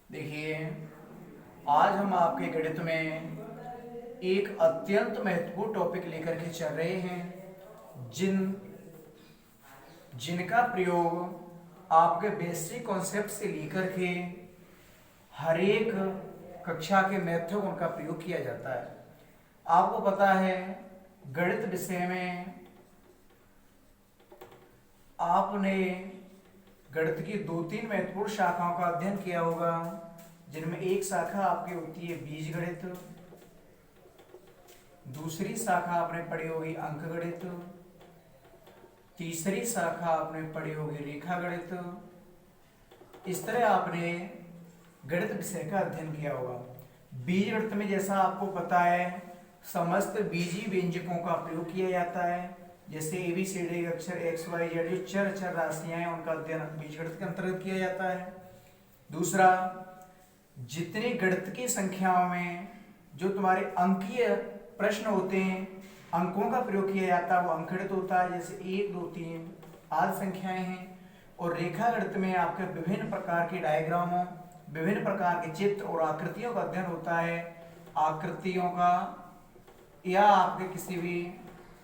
देखिए, आज हम आपके गणित में एक अत्यंत महत्वपूर्ण टॉपिक लेकर के चल रहे हैं जिनका प्रयोग आपके बेसिक कॉन्सेप्ट से लेकर के हर एक कक्षा के मैथ तक उनका प्रयोग किया जाता है। आपको पता है, गणित विषय में आपने गणित की 2-3 महत्वपूर्ण शाखाओं का अध्ययन किया होगा, जिनमें एक शाखा आपकी होती है बीजगणित, दूसरी शाखा आपने पढ़ी होगी अंकगणित, तीसरी शाखा आपने पढ़ी होगी रेखा गणित। इस तरह आपने गणित विषय का अध्ययन किया होगा। बीजगणित में जैसा आपको पता है, समस्त बीजी व्यंजकों का प्रयोग किया जाता है। जैसे ABCD अक्षर XYZ जो चर राशियां हैं, उनका अध्ययन बीजगणित के अंतर्गत किया जाता है। दूसरा, जितनी गणित की संख्याओं में जो तुम्हारे अंकीय प्रश्न होते हैं, अंकों का प्रयोग किया जाता है, वो अंकगणित होता है। जैसे 1, 2, 3 आदि संख्याएं हैं। और रेखा गणित में आपके विभिन्न प्रकार के डायग्रामों, विभिन्न प्रकार के चित्र और आकृतियों का अध्ययन होता है। आकृतियों का या आपके किसी भी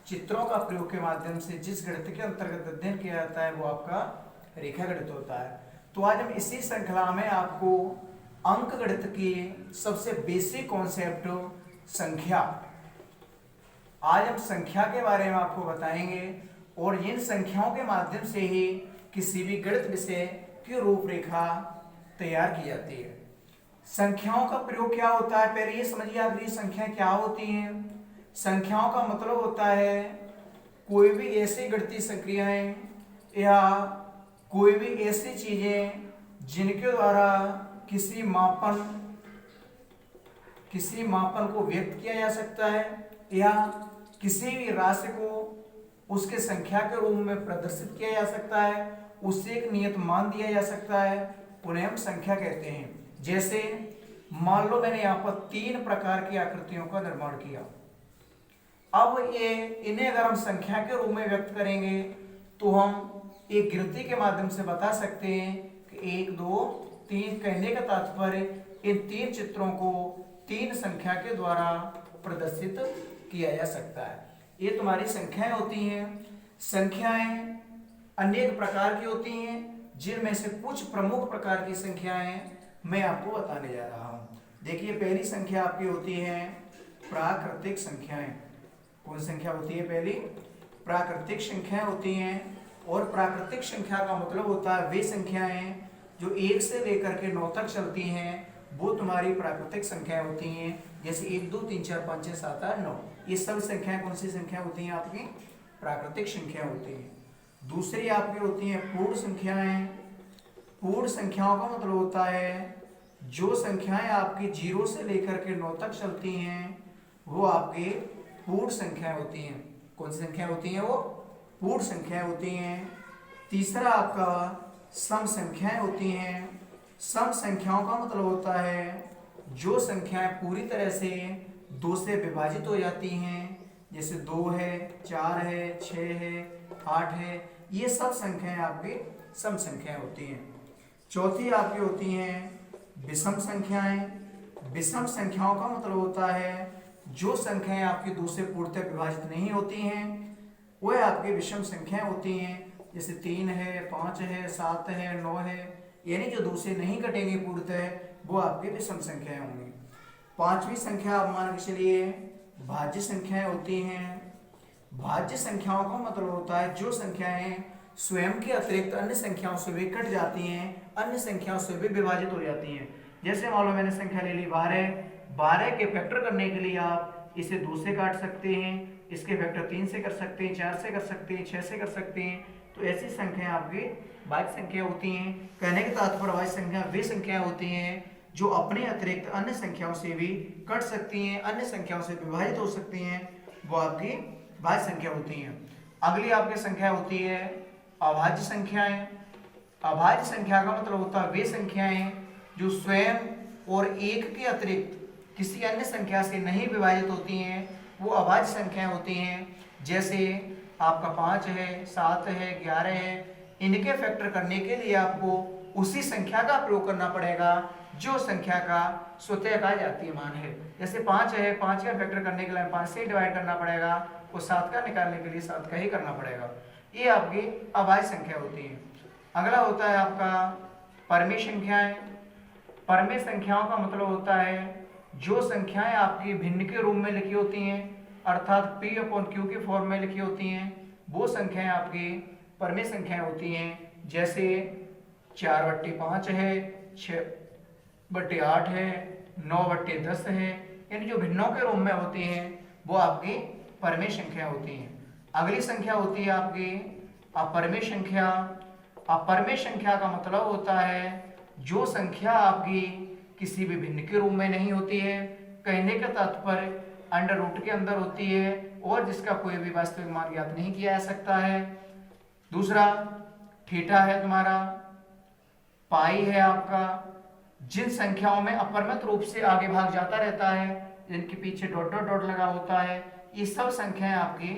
चित्रों का प्रयोग के माध्यम से जिस गणित के अंतर्गत अध्ययन किया जाता है, वो आपका रेखा गणित होता है। तो आज हम इसी श्रृंखला में आपको अंक गणित की सबसे बेसिक कॉन्सेप्ट संख्या, आज हम संख्या के बारे में आपको बताएंगे और इन संख्याओं के माध्यम से ही किसी भी गणित विषय की रूपरेखा तैयार की जाती है। संख्याओं का प्रयोग क्या होता है, पहले ये समझिए आखिर संख्याएं क्या होती हैं। संख्याओं का मतलब होता है कोई भी ऐसी गणितीय संक्रियाएं या कोई भी ऐसी चीजें जिनके द्वारा किसी मापन को व्यक्त किया जा सकता है या किसी भी राशि को उसके संख्या के रूप में प्रदर्शित किया जा सकता है, उससे एक नियत मान दिया जा सकता है, उन्हें हम संख्या कहते हैं। जैसे मान लो मैंने यहाँ पर 3 प्रकार की आकृतियों का निर्माण किया। अब इन्हें अगर हम संख्या के रूप में व्यक्त करेंगे तो हम एक गिनती के माध्यम से बता सकते हैं कि 1, 2, 3 कहने का तात्पर्य इन 3 चित्रों को 3 संख्या के द्वारा प्रदर्शित किया जा सकता है। ये तुम्हारी संख्याएं होती हैं। संख्याएं अनेक प्रकार की होती हैं, जिनमें से कुछ प्रमुख प्रकार की संख्याएं मैं आपको बताने जा रहा हूं। देखिए, पहली संख्या आपकी होती है प्राकृतिक संख्याएं। कौन संख्या होती है पहली? प्राकृतिक संख्याएं होती हैं। और प्राकृतिक संख्या का मतलब होता है वे संख्याएं जो 1 से लेकर के 9 तक चलती हैं, वो तुम्हारी प्राकृतिक संख्याएं होती हैं। जैसे 1, 2, 3, 4, 5, 6, 7, 8, 9, ये सब संख्याएं कौन सी संख्या होती हैं? आपकी प्राकृतिक संख्या होती हैं। दूसरी आपकी होती हैं पूर्ण संख्याएं। पूर्ण संख्याओं का मतलब होता है जो संख्याएं आपकी 0 से लेकर के 9 तक चलती हैं, वो आपकी पूर्ण संख्याएं होती हैं। कौन सी संख्याएं होती हैं? वो पूर्ण संख्याएं होती हैं। तीसरा आपका सम संख्याएं होती हैं। सम संख्याओं का मतलब होता है जो संख्याएं पूरी तरह से 2 से विभाजित हो जाती हैं। जैसे 2 है, 4 है, 6 है, 8 है, ये सब संख्याएं आपकी सम संख्याएं होती हैं। चौथी आपकी होती हैं विषम संख्याएं। विषम संख्याओं का मतलब होता है जो संख्याएं आपकी 2 से पूर्णतः विभाजित नहीं होती हैं, वह आपकी विषम संख्याएं होती हैं। जैसे 3 है, 5 है, 7 है, 9 है, यानी जो 2 से नहीं कटेंगे पूर्णतः, वो आपकी विषम संख्याएं होंगी। पांचवी संख्या आप मान के चलिए भाज्य संख्याएं होती हैं। भाज्य संख्याओं का मतलब होता है जो संख्याएं स्वयं के अतिरिक्त अन्य संख्याओं से भी कट जाती हैं, अन्य संख्याओं से भी विभाजित हो जाती हैं। जैसे मान लो मैंने संख्या ले ली 12। 12 के फैक्टर करने के लिए आप इसे 2 से काट सकते हैं, इसके फैक्टर 3 से कर सकते हैं, 4 से कर सकते हैं, 6 से कर सकते हैं। तो ऐसी संख्याएं आपकी भाज्य संख्या होती हैं। कहने के तात्पर्य भाज्य संख्या वे संख्याएं होती हैं जो अपने अतिरिक्त अन्य संख्याओं से भी कट सकती हैं, अन्य संख्याओं से विभाजित हो सकती हैं, वो आपकी भाज्य संख्या होती हैं। अगली आपकी संख्या होती है अभाज्य संख्याएं। अभाज्य संख्या का मतलब होता है वे संख्याएं जो स्वयं और एक के अतिरिक्त किसी अन्य संख्या से नहीं विभाजित होती हैं, वो अभाज्य संख्याएं होती हैं। जैसे आपका 5 है, 7 है, 11 है, इनके फैक्टर करने के लिए आपको उसी संख्या का प्रयोग करना पड़ेगा जो संख्या का स्वतः का जातीय मान है। जैसे 5 है, 5 का फैक्टर करने के लिए 5 से डिवाइड करना पड़ेगा, और 7 का निकालने के लिए 7 का ही करना पड़ेगा। ये आपकी अभाज्य संख्या होती है। अगला होता है आपका परमेय संख्याएं। परमेय संख्याओं का मतलब होता है जो संख्याएं आपकी भिन्न के रूप में लिखी होती हैं, अर्थात P/Q के फॉर्म में लिखी होती हैं, वो संख्याएं आपकी परमेय संख्याएं होती हैं। जैसे 4/5 है, 6/8 है, 9/10 है, यानी जो भिन्नों के रूप में होती हैं वो आपकी परमेय संख्या होती हैं। अगली संख्या होती है आपकी अपरमेय संख्या। अपरमेय संख्या का मतलब होता है जो संख्या आपकी किसी भी भिन्न के रूप में नहीं होती है, कहने का तात्पर्य अंडर रूट के अंदर होती है, और जिसका कोई भी वास्तविक मान ज्ञात नहीं किया जा सकता है। दूसरा थीटा है तुम्हारा, पाई है आपका। जिन संख्याओं में अपरिमित रूप से आगे भाग जाता रहता है, जिनके पीछे डॉट डॉट डॉट लगा होता है, ये सब संख्याएं आपकी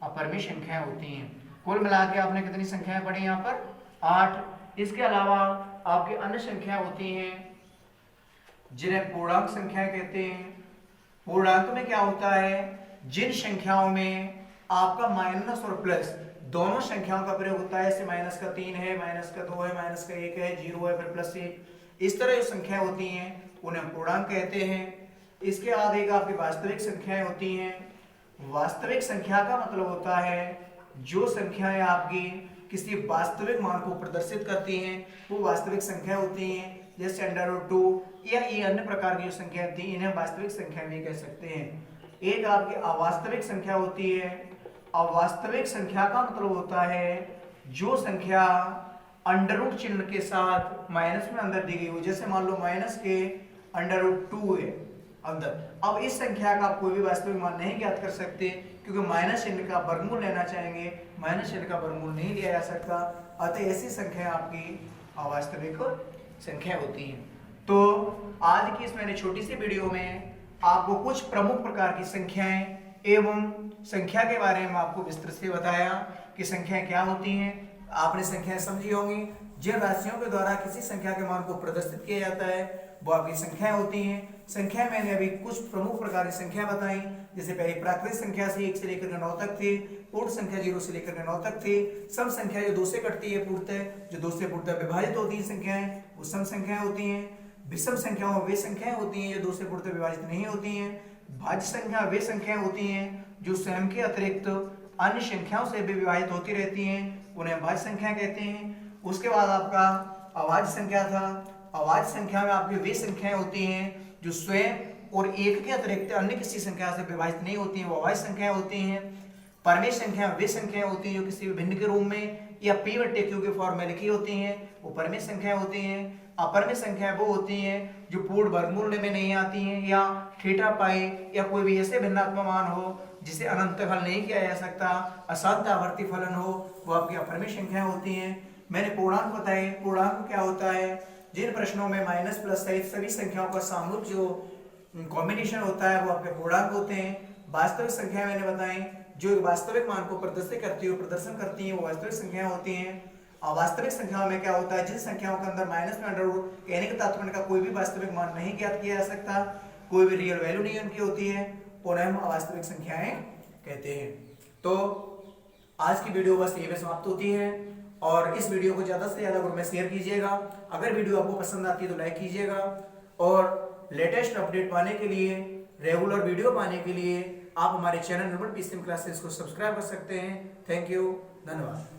अपरिमेय संख्याएं होती हैं। कुल मिला के आपने कितनी संख्याएं पढ़ी यहाँ पर? 8। इसके अलावा आपकी अन्य संख्याएं होती हैं जिन्हें पूर्णांक संख्याएं कहते हैं। पूर्णांक में क्या होता है? जिन संख्याओं में आपका माइनस और प्लस दोनों संख्याओं का प्रयोग होता है, जैसे माइनस का 3 है, माइनस का 2 है, माइनस का 1 है, 0 है, फिर प्लस 1, इस तरह जो संख्याएं होती हैं उन्हें पूर्णांक कहते हैं। इसके बाद एक आपकी वास्तविक संख्याएं होती हैं। वास्तविक संख्या का मतलब होता है जो संख्याएं आपकी किसी वास्तविक मान को प्रदर्शित करती हैं वो वास्तविक संख्या होती हैं। जैसे √2 या ये अन्य प्रकार की जो संख्या थी इन्हें वास्तविक संख्या भी कह सकते हैं। एक आपकी अवास्तविक संख्या होती है। अवास्तविक संख्या का मतलब होता है जो संख्या अंडर चिन्ह के साथ माइनस में अंदर दी गई हो। जैसे मान लो माइनस के √2 है अंदर। अब इस संख्या का आप कोई भी वास्तविक मान नहीं ज्ञात कर सकते क्योंकि माइनस चिन्ह का वर्गमूल लेना चाहेंगे, माइनस चिन्ह का वर्गमूल नहीं लिया जा सकता। अतः ऐसी संख्या आपकी अवास्तविक संख्या होती हैं। तो आज की इस मैंने छोटी सी वीडियो में आपको कुछ प्रमुख प्रकार की संख्याएं एवं संख्या के बारे में आपको विस्तृत से बताया कि संख्याएं क्या होती हैं। आपने संख्याएं समझी होंगी। जिन राशियों के द्वारा किसी संख्या के मान को प्रदर्शित किया जाता है वो आपकी संख्याएं होती हैं। संख्या मैंने अभी कुछ प्रमुख प्रकार की संख्या बताई। जैसे पहली प्राकृतिक संख्या से 1 से लेकर 9 तक थी, पूर्ण संख्या 0 से लेकर 9 तक थी, सम संख्या जो 2 से कटती है पूर्णतः, जो 2 से पूर्णतः विभाजित होती है संख्याएं वो सम संख्याएं होती हैं। विषम संख्याओं वे संख्याएं होती हैं जो 2 से पूर्णतः विभाजित नहीं होती हैं। भाज्य संख्या वे संख्याएं होती हैं जो स्वयं के अतिरिक्त अन्य संख्याओं से भी विभाजित होती रहती हैं, उन्हें भाज्य संख्या कहते हैं। उसके बाद आपका अभाज्य संख्या था। अभाज्य संख्या में आपकी वे संख्याएं होती हैं जो स्वयं और एक के अतिरिक्त अन्य किसी संख्या से विभाजित नहीं होती हैं, वो अभाज्य संख्याएं होती हैं। परमेय संख्या वे संख्याएं होती हैं जो किसी भिन्न के रूप में या P/Q के फॉर्म में लिखी होती हैं, वो परमेय संख्याएं होती हैं। अपरमेय संख्याएं वो होती हैं जो पूर्ण वर्गमूल में नहीं आती हैं या थीटा पाई या कोई भी ऐसे भिन्नात्मक मान हो जिसे अनंत हल नहीं किया जा सकता, असाध्य आवर्ती फलन हो, वो आपकी अपरमेय संख्याएं होती हैं। मैंने पूर्णांक बताए। पूर्णांक क्या होता है? जिन प्रश्नों में माइनस प्लस सहित सभी संख्याओं का सामूहिक जो कॉम्बिनेशन होता है वो आपके पूर्णांक होते हैं। वास्तविक संख्या मैंने बताई जो एक वास्तविक मान को प्रदर्शित करती है, प्रदर्शन करती है, वो वास्तविक संख्याएं होती हैं। अवास्तविक संख्याओं में क्या होता है? जिन संख्याओं के अंदर माइनस में अंडर रूट कहने के तात्पर्य का कोई भी वास्तविक मान नहीं ज्ञात किया जा सकता, कोई भी रियल वैल्यू नहीं उनकी होती है, उन्हें हम अवास्तविक संख्याएं कहते हैं। तो आज की वीडियो बस यही पे समाप्त होती है और इस वीडियो को ज्यादा से ज्यादा ग्रुप में शेयर कीजिएगा। अगर वीडियो आपको पसंद आती है तो लाइक कीजिएगा और लेटेस्ट अपडेट पाने के लिए, रेगुलर वीडियो पाने के लिए आप हमारे चैनल नंबर PCM क्लासेस को सब्सक्राइब कर सकते हैं। थैंक यू, धन्यवाद।